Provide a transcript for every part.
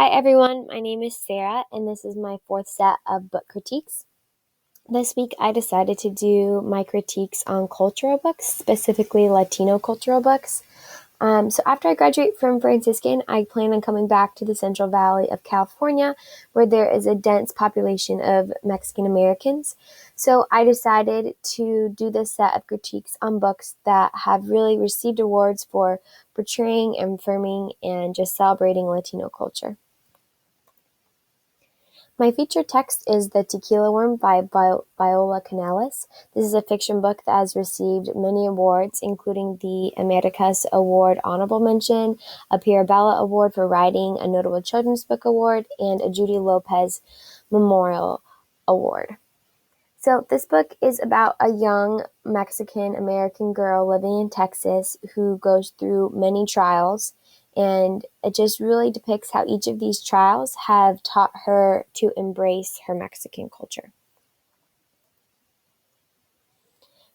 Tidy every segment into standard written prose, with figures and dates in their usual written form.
Hi everyone, my name is Sarah and this is my fourth set of book critiques. This week I decided to do my critiques on cultural books, specifically Latino cultural books. So after I graduate from Franciscan, I plan on coming back to the Central Valley of California, where there is a dense population of Mexican Americans. So I decided to do this set of critiques on books that have really received awards for portraying, affirming, and just celebrating Latino culture. My featured text is The Tequila Worm by Viola Canales. This is a fiction book that has received many awards, including the Americas Award Honorable Mention, a Pirabella Award for Writing, a Notable Children's Book Award, and a Judy Lopez Memorial Award. So this book is about a young Mexican-American girl living in Texas who goes through many trials, and it just really depicts how each of these trials have taught her to embrace her Mexican culture.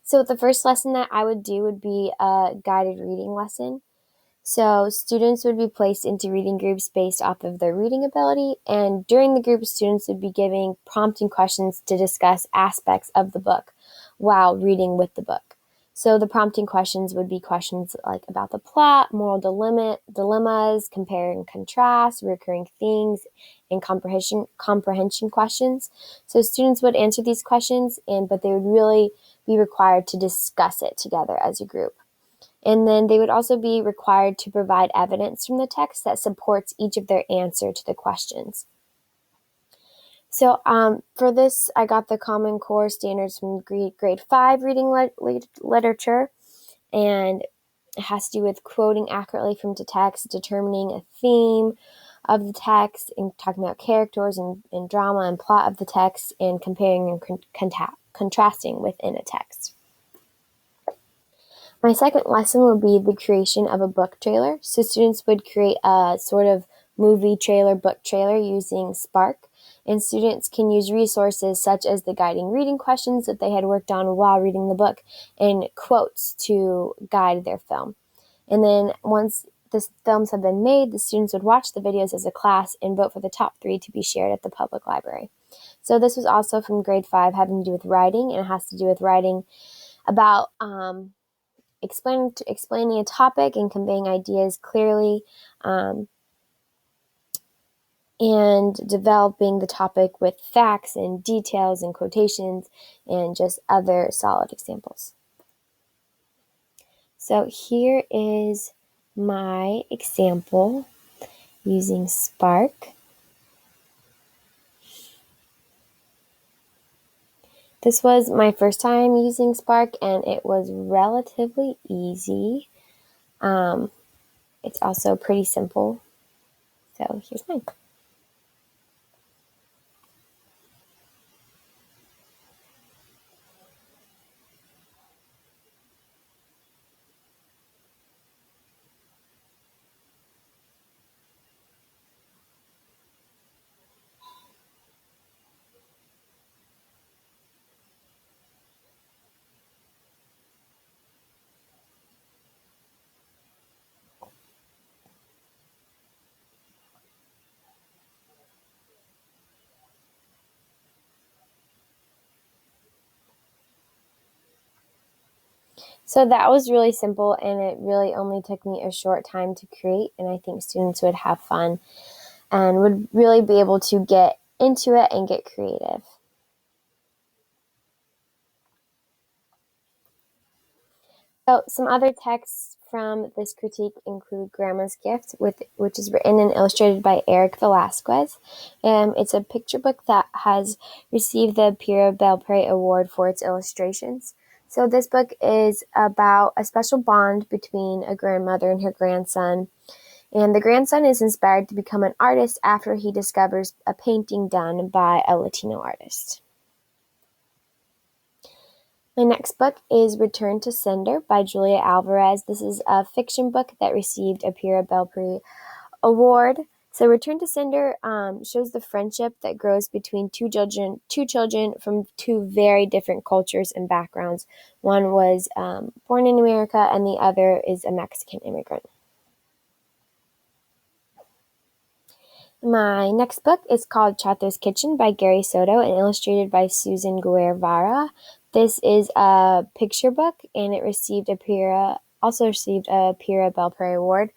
So the first lesson that I would do would be a guided reading lesson. So students would be placed into reading groups based off of their reading ability, and during the group, students would be giving prompting questions to discuss aspects of the book while reading with the book. So the prompting questions would be questions like about the plot, moral dilemmas, compare and contrast, recurring themes, and comprehension questions. So students would answer these questions, but they would really be required to discuss it together as a group. And then they would also be required to provide evidence from the text that supports each of their answer to the questions. So for this, I got the Common Core standards from grade 5 reading literature, and it has to do with quoting accurately from the text, determining a theme of the text, and talking about characters and drama and plot of the text, and comparing and contrasting within a text. My second lesson would be the creation of a book trailer. So students would create a sort of movie trailer, book trailer using Spark. And students can use resources such as the guiding reading questions that they had worked on while reading the book and quotes to guide their film. And then once the films have been made, the students would watch the videos as a class and vote for the top 3 to be shared at the public library. So this was also from grade 5, having to do with writing, and it has to do with writing about explaining a topic and conveying ideas clearly, and developing the topic with facts and details and quotations and just other solid examples. So here is my example using Spark. This was my first time using Spark, and it was relatively easy. It's also pretty simple. So here's mine. So that was really simple, and it really only took me a short time to create, and I think students would have fun and would really be able to get into it and get creative. So some other texts from this critique include Grandma's Gift, which is written and illustrated by Eric Velasquez. It's a picture book that has received the Pira Belpré Award for its illustrations. So this book is about a special bond between a grandmother and her grandson. And the grandson is inspired to become an artist after he discovers a painting done by a Latino artist. My next book is Return to Sender by Julia Alvarez. This is a fiction book that received a Pira Belpré Award. So Return to Sender shows the friendship that grows between two children from two very different cultures and backgrounds. One was born in America, and the other is a Mexican immigrant. My next book is called Chato's Kitchen by Gary Soto and illustrated by Susan Guevara. This is a picture book, and it also received a Pira Belpré Award.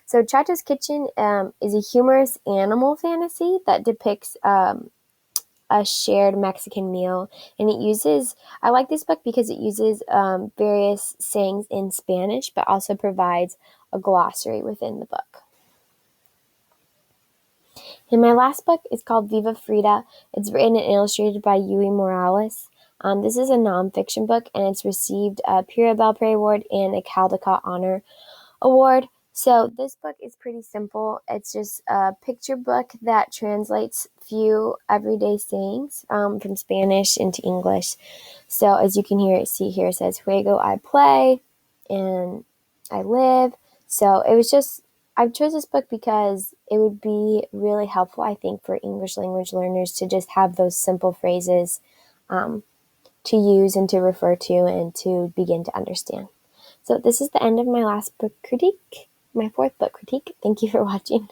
So Chato's Kitchen is a humorous animal fantasy that depicts a shared Mexican meal, and I like this book because it uses various sayings in Spanish, but also provides a glossary within the book. And my last book is called Viva Frida. It's written and illustrated by Yui Morales. This is a nonfiction book, and it's received a Pira Belpré Award and a Caldecott Honor Award. So this book is pretty simple. It's just a picture book that translates few everyday sayings from Spanish into English. So as you can see here, it says juego, I play, and I live. So I chose this book because it would be really helpful, I think, for English language learners to just have those simple phrases to use and to refer to and to begin to understand. So this is the end of my last book critique, my fourth book critique. Thank you for watching.